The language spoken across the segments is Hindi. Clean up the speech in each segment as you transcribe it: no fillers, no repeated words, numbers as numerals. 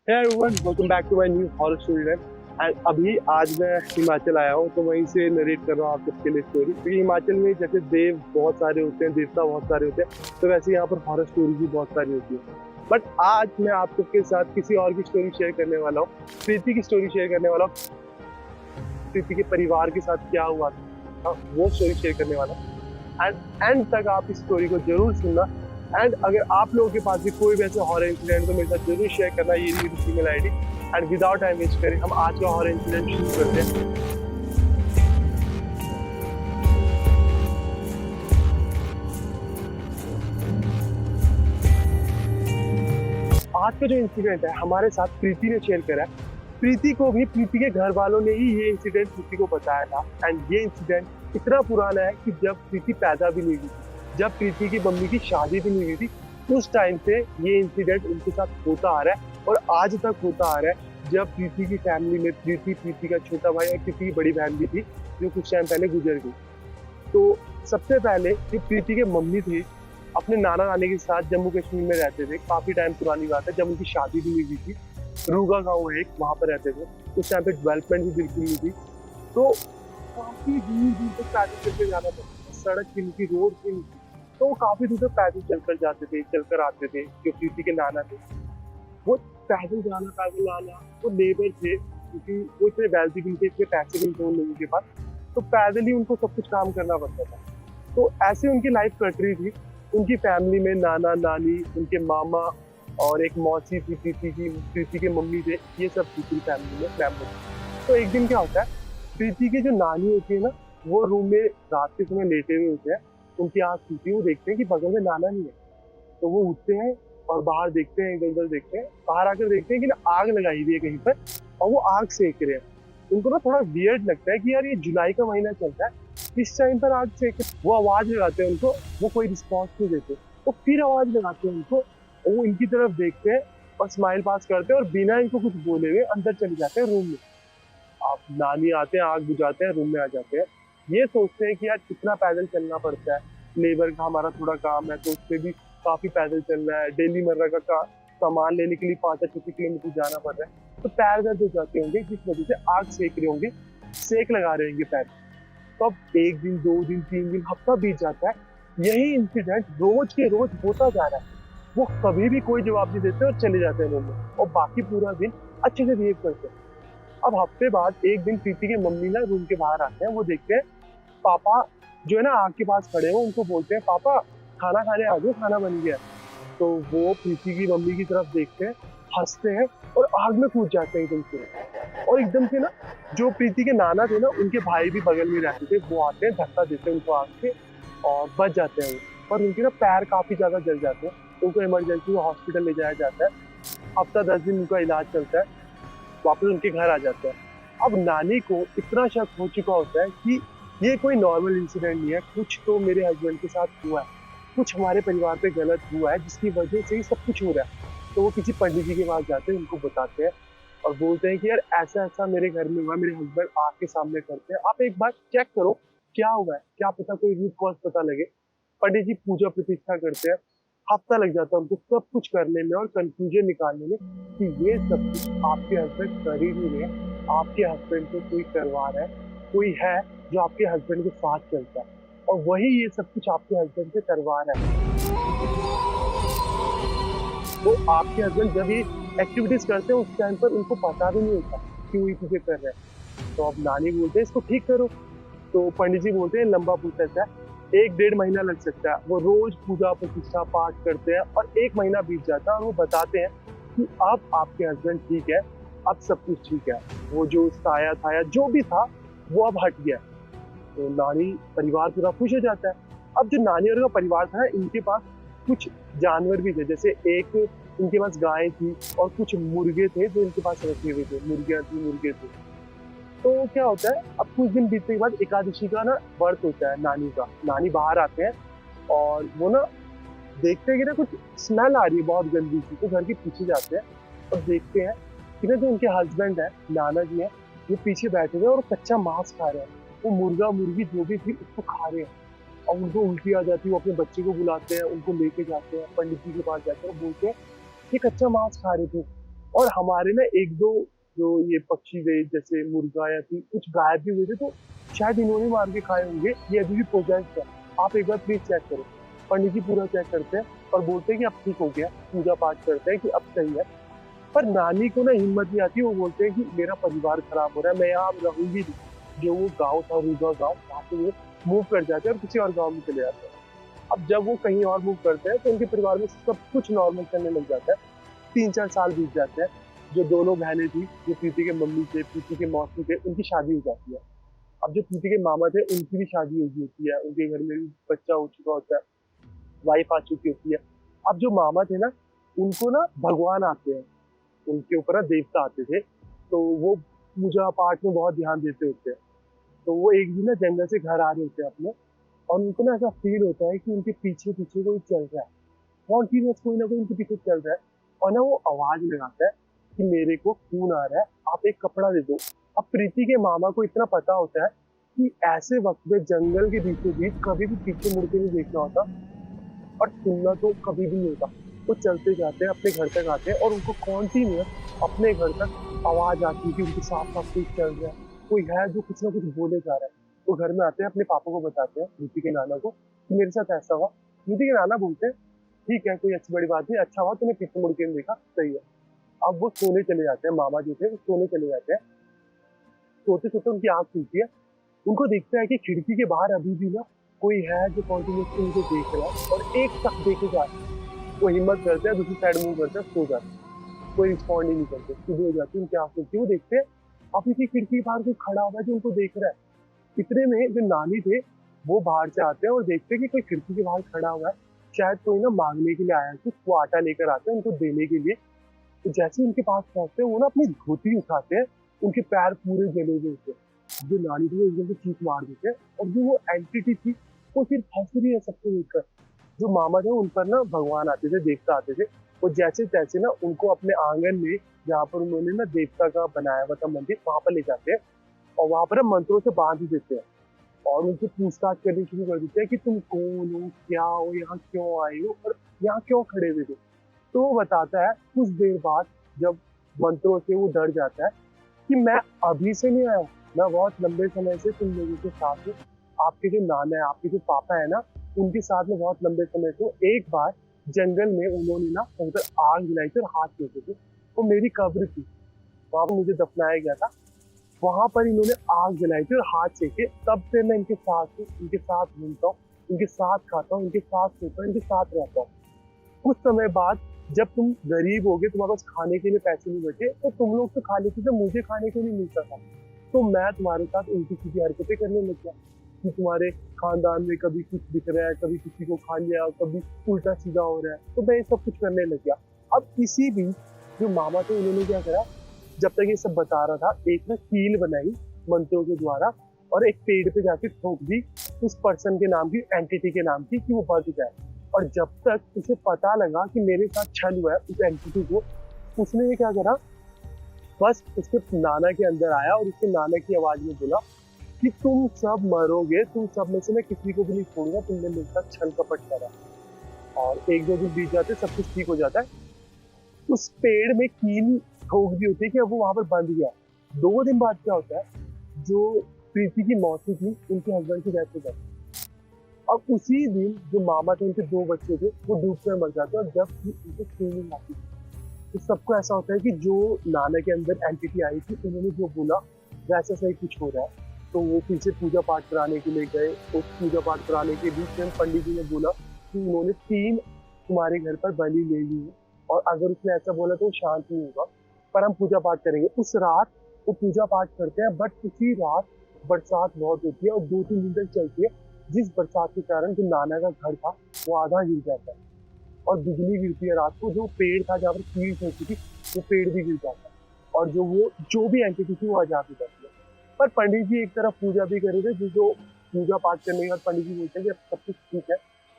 Hey everyone, welcome back to my new horror story time. And अभी आज मैं हिमाचल आया हूँ तो वहीं से नरेट कर रहा हूँ आप सबके लिए स्टोरी, क्योंकि हिमाचल में जैसे देव बहुत सारे होते हैं, देवता बहुत सारे होते हैं, तो वैसे यहाँ पर हॉरर स्टोरी भी बहुत सारी होती है। बट आज मैं आप सबके साथ किसी और की स्टोरी शेयर करने वाला हूँ, प्रीति की स्टोरी शेयर करने वाला हूँ। प्रीति के परिवार के साथ क्या हुआ था वो स्टोरी शेयर करने वाला हूँ। एंड एंड तक आप इस स्टोरी को जरूर सुनना। एंड अगर आप लोगों के पास भी कोई वैसे हॉरर इंसिडेंट तो मेरे साथ जरूर शेयर करना, ये रही मेरी email ID. And without time waste करें हम आज का हॉरर इंसिडेंट शुरू करते हैं। आज का जो इंसिडेंट है हमारे साथ प्रीति ने शेयर करा है। प्रीति को भी प्रीति के घर वालों ने ही ये इंसिडेंट प्रीति को बताया था। एंड ये इंसिडेंट इतना पुराना है कि जब प्रीति पैदा भी नहीं हुई थी, जब प्रीति की मम्मी की शादी भी नहीं हुई थी, उस टाइम से ये इंसिडेंट उनके साथ होता आ रहा है और आज तक होता आ रहा है। जब प्रीति की फैमिली में प्रीति का छोटा भाई और प्रीति की बड़ी बहन भी थी जो कुछ टाइम पहले गुजर गई। तो सबसे पहले जो प्रीति के मम्मी थे अपने नाना नानी के साथ जम्मू कश्मीर में रहते थे। काफी टाइम पुरानी बात है, जब उनकी शादी भी नहीं हुई थी। रूगा गांव है एक, वहां पर रहते थे। उस टाइम पे डेवलपमेंट भी बिल्कुल नहीं थी, तो काफी दूर दूर तक पैदल चल के जाना पड़ता था। सड़क भी नहीं थी, रोड भी नहीं थी, तो वो काफी दूर तक पैदल चलकर जाते थे, चलकर आते थे। जो प्रीति के नाना थे वो पैदल जाना पैदल आना, वो लेबर थे क्योंकि वो इतने वेल्थी भी नहीं थे, इतने पैसे भी नहीं थे उन लोगों के पास, तो पैदल ही उनको सब कुछ काम करना पड़ता था। तो ऐसे उनकी लाइफ कट रही थी। उनकी फैमिली में नाना नानी, उनके मामा और एक मौसी थी, प्रीति के मम्मी थे, ये सब थी पूरी फैमिली में मेंबर। तो एक दिन क्या होता है, प्रीति की जो नानी होती है ना, वो रूम में रात के समय लेटे हुए होते हैं। उनकी आँख खुलती है, वो देखते हैं कि बगल में नाना नहीं है, तो वो उठते हैं और बाहर देखते हैं, इधर उधर देखते हैं। बाहर आकर देखते हैं कि ना आग लगाई हुई है कहीं पर और वो आग सेक रहे हैं। उनको ना थोड़ा वियर्ड लगता है कि यार ये जुलाई का महीना चलता है, इस टाइम पर आग सेक। वो आवाज लगाते हैं उनको, वो कोई रिस्पॉन्स नहीं देते। वो फिर आवाज लगाते हैं उनको और वो इनकी तरफ देखते हैं और स्माइल पास करते हैं और बिना इनको कुछ बोले हुए अंदर चले जाते हैं रूम में। आप नानी आते हैं, आग बुझाते हैं, रूम में आ जाते हैं। ये सोचते हैं कि यार कितना पैदल चलना पड़ता है, लेबर का हमारा थोड़ा काम है तो उससे भी काफी पैदल चलना है। डेली मर्रा का सामान लेने के लिए 5-6 किलोमीटर जाना पड़ रहा है, तो पैर दर्द हो जाते होंगे, जिस वजह से आग सेक रहे होंगे, सेक लगा रहे होंगे पैर। तो अब 1 दिन 2 दिन 3 दिन हफ्ता बीत जाता है, यही इंसिडेंट रोज के रोज होता जा रहा है। वो कभी भी कोई जवाब नहीं देते और चले जाते हैं रूम में, और बाकी पूरा दिन अच्छे से बिहेव करते हैं। अब हफ्ते बाद एक दिन प्रीति के मम्मी ना रूम के बाहर आते हैं, वो देखते हैं पापा जो है ना आग के पास खड़े हो, उनको बोलते हैं पापा खाना खाने आ जाओ, खाना बन गया। तो वो प्रीति की मम्मी की तरफ देखते हैं, हंसते हैं और आग में कूद जाते हैं एकदम से। और एकदम से ना जो प्रीति के नाना थे ना, उनके भाई भी बगल में रहते थे, वो आते हैं, धक्का देते हैं उनको आग से और बच जाते हैं वो। पर उनके ना पैर काफी ज्यादा जल जाते हैं, उनको इमरजेंसी में हॉस्पिटल ले जाया जाता है। हफ्ता 10 दिन उनका इलाज चलता है, वापस उनके घर आ जाते हैं। अब नानी को इतना शक हो चुका होता है कि ये कोई नॉर्मल इंसिडेंट नहीं है, कुछ तो मेरे हस्बैंड के साथ हुआ है, कुछ हमारे परिवार पे गलत हुआ है जिसकी वजह से ही सब कुछ हो रहा है। तो वो किसी पंडित जी के पास जाते हैं, उनको बताते हैं और बोलते हैं कि यार ऐसा ऐसा मेरे घर में हुआ, मेरे हस्बैंड आग के सामने करते हैं, आप एक बार चेक करो क्या हुआ है, क्या पता कोई रूट कॉज पता लगे। पंडित जी पूजा प्रतिष्ठा करते हैं, हफ्ता लग जाता है उनको सब कुछ करने में और कंक्लूजन निकालने में कि ये सब कुछ आपके हस्बैंड कर ही नहीं रहे, आपके हस्बैंड को कोई करवा रहा है, कोई है जो आपके हस्बैंड के साथ चलता है और वही ये सब कुछ आपके हस्बैंड से करवा रहा है। तो आपके हस्बैंड जब ये एक्टिविटीज करते हैं उस टाइम पर उनको पता भी नहीं होता कि वो ये चीजें कर रहे हैं। तो अब नानी बोलते हैं इसको ठीक करो। तो पंडित जी बोलते हैं लंबा प्रोसेस है, 1-1.5 महीना लग सकता है। वो रोज पूजा प्रतिष्ठा पाठ करते हैं और 1 महीना बीत जाता है और वो बताते हैं कि अब आपके हस्बैंड ठीक है, अब सब कुछ ठीक है, वो जो साया था जो भी था वो अब हट गया। तो नानी परिवार पूरा खुश हो जाता है। अब जो नानी और का परिवार था इनके पास कुछ जानवर भी थे, जैसे एक इनके पास गाय थी और कुछ मुर्गे थे जो इनके पास रखे हुए थे, मुर्गियां थी, मुर्गे थे। तो क्या होता है, अब कुछ दिन बीतने के बाद एकादशी का ना व्रत होता है नानी का। नानी बाहर आते हैं और वो ना देखते हैं कि ना कुछ स्मेल आ रही है बहुत गंदी सी, तो घर के पीछे जाते हैं और देखते हैं कि ना जो उनके हस्बैंड है, नाना जी है, वो पीछे बैठे हुए और कच्चा मांस खा रहे हैं। वो मुर्गा मुर्गी जो भी थी उसको खा रहे हैं और उनको उल्टी आ जाती है। वो अपने बच्चे को बुलाते हैं, उनको लेके जाते हैं, पंडित जी के पास जाते हैं और बोलते हैं ये कच्चा मांस खा रहे थे, और हमारे ना एक दो जो ये पक्षी गए जैसे मुर्गा या फिर कुछ गायब भी हुए थे, तो शायद इन्होंने मार के खाए होंगे, ये अभी भी पोजेस्ड है। आप एक बार प्लीज चेक करो। पंडित जी पूरा चेक करते हैं और बोलते हैं कि अब ठीक हो गया, पूजा पाठ करते हैं कि अब सही है। पर नानी को ना हिम्मत नहीं आती, वो बोलते हैं कि मेरा परिवार खराब हो रहा है, मैं यहाँ अब रहूंगी नहीं। जो वो गाँव था, रूगा गाँव, वहाँ से वो मूव कर जाते हैं और किसी और गाँव में चले जाते हैं। अब जब वो कहीं और मूव करते हैं तो उनके परिवार में सब कुछ नॉर्मल चलने लग जाता है। 3-4 साल बीत जाते हैं। जो दोनों बहनें थी, जो प्रीति के मम्मी थे, प्रीति के मौसी थे, उनकी शादी हो जाती है। अब जो प्रीति के मामा थे, उनकी भी शादी हो गई होती है, उनके घर में भी बच्चा हो चुका होता है, वाइफ आ चुकी होती है। अब जो मामा थे ना, उनको ना भगवान आते हैं, उनके ऊपर ना देवता आते थे, तो वो पूजा पाठ में बहुत ध्यान देते होते हैं। तो वो एक दिन ना जंगल से घर आ रहे होते हैं अपने, और उनको ना ऐसा फील होता है कि उनके पीछे पीछे कोई चल रहा है, कॉन्टिन्यूस कोई ना कोई उनके पीछे चल रहा है। और ना वो आवाज लगाता है कि मेरे को खून आ रहा है, आप एक कपड़ा दे दो। अब प्रीति के मामा को इतना पता होता है कि ऐसे वक्त में जंगल के बीचों बीच कभी भी पीछे मुड़ के नहीं देखना होता, और सुनना तो कभी भी नहीं होता। वो चलते जाते हैं, अपने घर तक आते हैं, और उनको कॉन्टिन्यूस अपने घर तक आवाज आती है कि उनके साथ साथ कोई चल रहा है, कोई है जो कुछ ना कुछ बोले जा रहा है। वो घर में आते हैं, अपने पापा को बताते हैं, प्रीति के नाना को, कि मेरे साथ ऐसा हुआ। प्रीति के नाना बोलते हैं ठीक है, कोई अच्छी बड़ी बात नहीं, अच्छा हुआ तूने पीछे मुड़ के नहीं देखा, सही है। अब वो सोने चले जाते हैं, मामा जो थे वो सोने चले जाते हैं। सोते सोते उनकी आंख खुलती है, उनको दिखता है कि खिड़की के बाहर अभी भी ना कोई है जो कॉन्टिन्यूसली उनको देख रहा है, और एक तक देखे जा रहा है। वो हिम्मत करते हैं, दूसरी साइड मूव करते हैं, सो जाते हैं। कोई रिस्पॉन्ड ही नहीं करते, सुबह हो जाती है, उनकी आंख खुलती है, वो देखते हैं अभी भी खिड़की के बाहर कोई खड़ा हुआ है जो उनको देख रहा है। इतने में जो नानी थे, वो बाहर से आते हैं और देखते हैं कि कोई खिड़की के बाहर खड़ा हुआ है, शायद कोई ना मांगने के लिए आया है कुछ। वो आटा लेकर आते हैं उनको देने के लिए। तो जैसे ही उनके पास पहुंचते हैं, वो ना अपनी धोती उठाते हैं, उनके पैर पूरे जले हुए होते हैं। जो नानी थी वो एकदम से चीख मार देते हैं, और जो वो एंटिटी थी वो सिर्फ हंस रही है सबको देखकर। जो मामा थे उन पर ना भगवान आते थे, देवता आते थे। वो जैसे तैसे ना उनको अपने आंगन में, जहाँ पर उन्होंने ना देवता का बनाया हुआ था मंदिर, वहां पर ले जाते हैं, और वहां पर ना मंत्रों से बांध देते हैं, और उनसे पूछताछ करनी शुरू कर देते हैं कि तुम कौन हो, क्या हो, यहाँ क्यों आए हो, और यहाँ क्यों खड़े हुए थे। तो वो बताता है कुछ देर बाद, जब मंत्रों से वो डर जाता है, कि मैं अभी से नहीं आया हूँ, मैं बहुत लंबे समय से तुम लोगों के साथ हूँ। आपके जो नाना है, आपके जो पापा है ना, उनके साथ में बहुत लंबे समय से हूँ। एक बार जंगल में उन्होंने ना उधर आग जलाई थी और हाथ फेंके थे, वो मेरी कब्र थी, वहां पर मुझे दफनाया गया था। वहां पर इन्होंने आग जलाई थी और हाथ सेके, तब से मैं इनके साथ हूँ, इनके साथ घूमता हूँ, इनके साथ खाता हूँ, इनके साथ सोता हूँ, इनके साथ रहता हूँ। कुछ समय बाद जब तुम गरीब हो गए, तुम्हारे पास खाने के लिए पैसे नहीं बचे, तो तुम लोग तो खा लेते थे, मुझे खाने को नहीं मिलता था, तो मैं तुम्हारे साथ उल्टी सीधी हरकतें करने लग गया, कि तुम्हारे खानदान में कभी कुछ दिख रहा है, कभी किसी को खा लिया, कभी उल्टा सीधा हो रहा है, तो मैं ये सब कुछ करने लग गया। अब इसी बीच जो मामा थे, उन्होंने क्या करा, जब तक ये सब बता रहा था, एक ना कील बनाई मंत्रों के द्वारा, और एक पेड़ पे जाके ठोक दी उस पर्सन के नाम की, एंटिटी के नाम की, कि वो बच जाए। और जब तक उसे पता लगा कि मेरे साथ छल हुआ है उस एंटिटी को, उसने ये क्या करा, बस उसके नाना के अंदर आया और उसके नाना की आवाज में बोला कि तुम सब मरोगे, तुम सब में से मैं किसी को भी नहीं छोड़ूंगा, तुमने मेरे साथ छल कपट करा। और एक दो दिन बीत जाते, सब कुछ ठीक हो जाता है। उस पेड़ में कील ठोक दी होती है कि अब वो वहां पर बंद गया। 2 दिन बाद क्या होता है, जो प्रीति की मौसी थी, उनके हस्बैंड की डेथ हो जाती है। और उसी दिन जो मामा थे, उनके 2 बच्चे थे, वो डूब कर मर जाते हैं, और जब उनको फीलिंग आती है, तो सबको ऐसा होता है कि जो नाना के अंदर एंटिटी आई थी, उन्होंने जो बोला वैसा सही कुछ हो रहा है। तो वो फिर से पूजा पाठ कराने के लिए गए। उस पूजा पाठ कराने के बीच में पंडित जी ने बोला कि उन्होंने 3 तुम्हारे घर पर बलि ले ली है, और अगर उसने ऐसा बोला तो वो शांत नहीं होगा, पर हम पूजा पाठ करेंगे। उस रात वो पूजा पाठ करते हैं, बट उसी रात बरसात बहुत होती है और 2-3 दिन तक चलती है, जिस बरसात के कारण जो नाना का घर था वो आधा गिर जाता है, और बिजली गिरती है रात को। जो पेड़ था जहाँ पर कील ठोकी थी, वो पेड़ भी गिर जाता है, और जो भी एंटिटी थी वो आजाद हो जाती है। पर पंडित जी एक तरफ पूजा भी कर रहे थे, जो पूजा पाठ करने के बाद पंडित जी बोलते हैं कि अब सब कुछ ठीक है,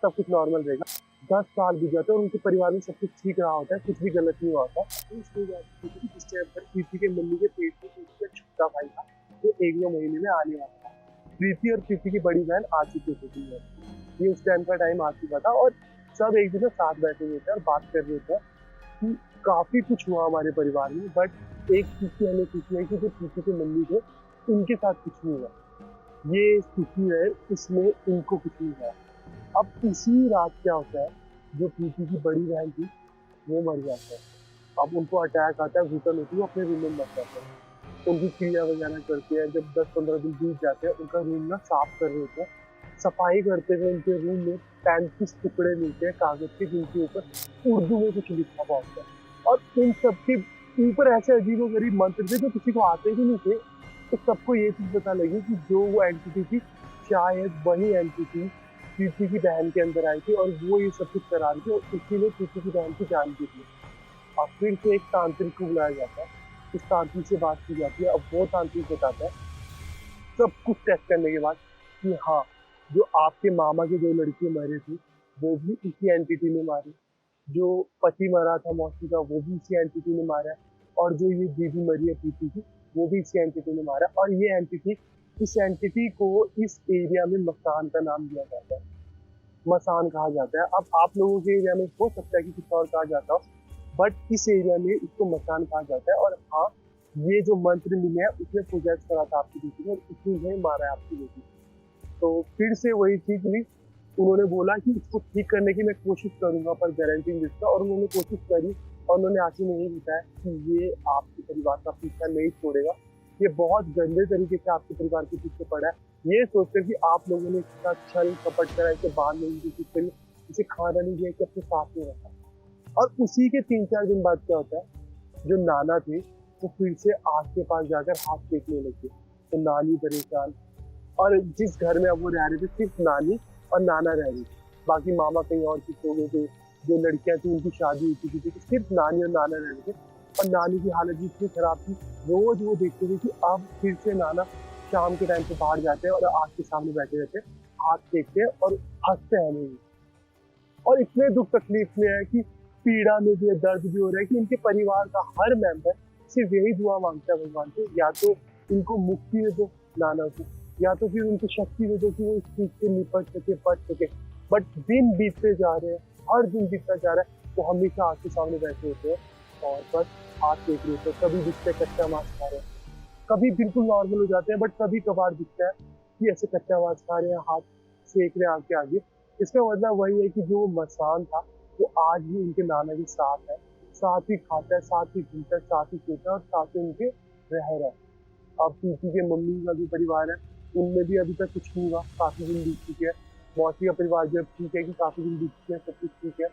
सब कुछ नॉर्मल रहेगा। 10 साल बीत जाते हैं और उनके परिवार में सब कुछ ठीक रहा होता है, कुछ भी गलत नहीं हुआ होता। जिस टाइम पर प्रीति के मम्मी के पेट में प्रीति का छोटा भाई था, जो 1-2 महीने में आने वाला था। प्रीति और प्रीति की बड़ी बहन आ चुकी थी, ये उस टाइम का टाइम आ चुका था, और सब एक दूसरे साथ बैठे हुए थे और बात कर रहे थे कि काफ़ी कुछ हुआ हमारे परिवार में, बट एक चीज़ की हमें खुशी है कि जो प्रीति के मम्मी थे, उनके साथ कुछ नहीं हुआ। ये खुशी है, इसमें उनको कुछ नहीं हुआ। अब इसी रात क्या होता है, जो प्रीति की बड़ी बहन थी, वो मर जाता है। अब उनको अटैक आता है, घुटन होती है, वो अपने रूम में मर जाते हैं। उनकी क्रिया वगैरह करते हैं, जब 10-15 दिन बीत जाते हैं, उनका रूम ना साफ कर रहे होते हैं। सफाई करते हुए उनके रूम में 35 टुकड़े मिलते हैं कागज के, जिनके ऊपर उर्दू में कुछ लिखा हुआ होता है, और इन सबके ऊपर ऐसे अजीबोगरीब मंत्र थे जो किसी को आते भी नहीं थे। तो सबको ये चीज पता लगी कि जो वो एंटिटी थी, शायद वही एंटिटी प्रीति की बहन के अंदर आई थी, और वो ये सब कुछ करा रही थी, और इसीलिए प्रीति की बहन की जान दी थी। और फिर से एक तांत्रिक को बुलाया जाता है, इस तांत्रिक से बात की जाती है। अब वो तांत्रिक बताता है सब कुछ टेस्ट करने के बाद कि हाँ, जो आपके मामा के 2 लड़के मरे थे, वो भी इसी एंटिटी ने मारे। जो पति मरा था मौसी का, वो भी इसी एंटिटी ने मारा है, और जो ये दीदी मरी है प्रीति की, वो भी इसी एंटिटी ने मारा है। और ये एंटिटी, इस एंटिटी को इस एरिया में मसान का नाम दिया जाता है, मसान कहा जाता है। अब आप लोगों के एरिया में हो सकता है कि कुछ और कहा जाता हो, बट इस एरिया में इसको मसान कहा जाता है। और हाँ, ये जो मंत्र मिले हैं उसने प्रोजेक्ट करा था आपकी बेटी ने, और इसी ने मारा है आपकी बेटी। तो फिर से वही चीज हुई, उन्होंने बोला कि इसको ठीक करने की मैं कोशिश करूंगा, पर गारंटी नहीं देता। और उन्होंने कोशिश करी, और उन्होंने आखिर में यही बताया कि ये आपके परिवार का पीछा नहीं छोड़ेगा। ये बहुत गंदे तरीके से आपके परिवार के पीछे पड़ा है, ये सोचकर कि आप लोगों ने इसके साथ छल कपट करा, इसे बांधने की कोशिश करी, इसे खाना नहीं दिया, कि अपने साथ में रखा। और उसी के 3-4 दिन बाद क्या होता है, जो नाना थे वो फिर से आग के पास जाकर हाथ सेकने लगे। तो नानी परेशान, और जिस घर में अब वो रह रहे थे, सिर्फ नानी और नाना रह रहे थे, बाकी मामा कहीं और शिफ्ट हो गए थे। जो लड़कियां थी उनकी शादी हो चुकी थी, तो सिर्फ नानी और नाना रह रहे थे। और नानी की हालत भी इतनी खराब थी, रोज वो देखते थे कि अब फिर से नाना शाम के टाइम पे बाहर जाते हैं और आग के सामने बैठे रहते हैं, हाथ सेकते हैं और हंसते हैं हमें। और इतने दुख तकलीफ में है कि पीड़ा में भी है, दर्द भी हो रहा है कि इनके परिवार का हर मेंबर सिर्फ यही दुआ मांगता है भगवान से, या तो इनको मुक्ति दे दो नाना को, या तो फिर उनको शक्ति दे दो कि वो इस चीज से निपट सके, पट सके। बट दिन बीतते जा रहे हैं, हर दिन बीतता जा रहा है, वो हमेशा आग के सामने बैठे होते हैं और बस हाथ देख रहे होते हैं। कभी दिखते कच्चा मांस खा रहे हैं, कभी बिल्कुल नॉर्मल हो जाते हैं, बट कभी कभार दिखता है कि ऐसे कच्चा मांस खा रहे हैं, हाथ सेक रहे हैं आग के आगे। इसका मतलब वही है कि जो मसान था वो आज भी उनके नाना के साथ है, साथ ही खाता है, साथ ही घूमता है, साथ ही सोता है, और साथ ही उनके रह रहा है। अब प्रीति के मम्मी का जो परिवार है, उनमें भी अभी तक कुछ नहीं हुआ, काफी दिन बीत चुके हैं। मौसी का परिवार जब ठीक है कि काफी दिन बीत चुके हैं, सब कुछ ठीक है।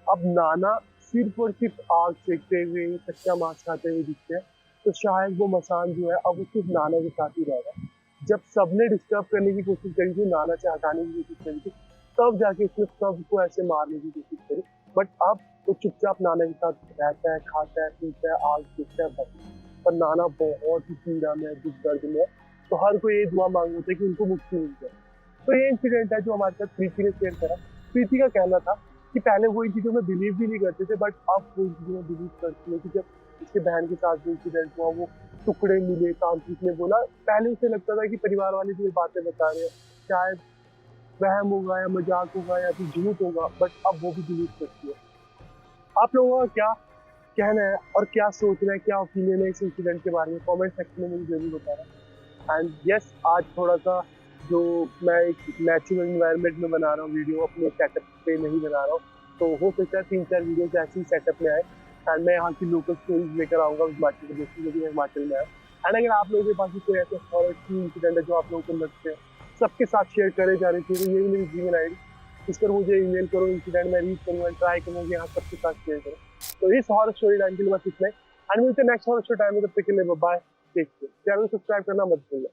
अब नाना सिर्फ और सिर्फ आग सेकते हुए, कच्चा मांस खाते हुए दिखते हैं। तो शायद वो मसान जो है, अब वो सिर्फ नाना के साथ ही रह रहा है। जब सबने डिस्टर्ब करने की कोशिश करी थी, नाना से हटाने की कोशिश करी थी, तब जाके उसने सबको ऐसे मारने की कोशिश करी। बट अब वो चुपचाप नाना के साथ रहता है, खाता है, पीता है, आग देखता है, बस। पर नाना बहुत ही पीड़ा में है, दुख दर्द में है। तो हर कोई ये दुआ मांग होता है कि उनको मुक्ति मिल जाए। तो ये इंसिडेंट है जो हमारे साथ प्रीति ने शेयर करा। प्रीति का कहना था कि पहले वो इन चीजों में बिलीव भी नहीं करते थे, बट अब वो इन चीजों में बिलीव करती है कि जब उसके बहन के साथ जो इंसिडेंट हुआ, वो टुकड़े मिले, तांत्रिक ने बोला, पहले उसे लगता था कि परिवार वाले जो बातें बता रहे हैं शायद वहम होगा, या मजाक होगा, या फिर झूठ होगा, बट अब वो भी बिलीव करती है। आप लोगों का क्या कहना है और क्या सोचना है, क्या ओपिनियन है इस इंसिडेंट के बारे में, कमेंट सेक्शन में मुझे जरूर बताना। एंड यस, आज थोड़ा सा जो मैं एक नेचुरल इन्वायरमेंट में बना रहा हूँ वीडियो, अपने सेटअप पे नहीं बना रहा हूँ, तो हो सकता है 3-4 वीडियोज ऐसे ही सेटअप में आए। एंड मैं यहाँ की लोकल स्टोरीज लेकर आऊँगा हिमाचल प्रदेश की, क्योंकि मैं हिमाचल में आया। एंड अगर आप लोगों के पास भी कोई ऐसे हॉरर इंसिडेंट है जो आप लोगों को लगते हैं सबके साथ शेयर करे जा रही थी, तो यही मेरी जीमेल आईडी, इस पर मुझे ईमेल करो, इंसिडेंट मैं रीड करूँगा, ट्राई करूँगा यहाँ सबके साथ शेयर करो। तो इस हॉरर स्टोरी टाइम के लिए बस इतना ही, एंड मिलते हैं नेक्स्ट हॉरर स्टोरी टाइम में। तब तक के लिए bye, take care. Channel subscribe करना मत भूलना।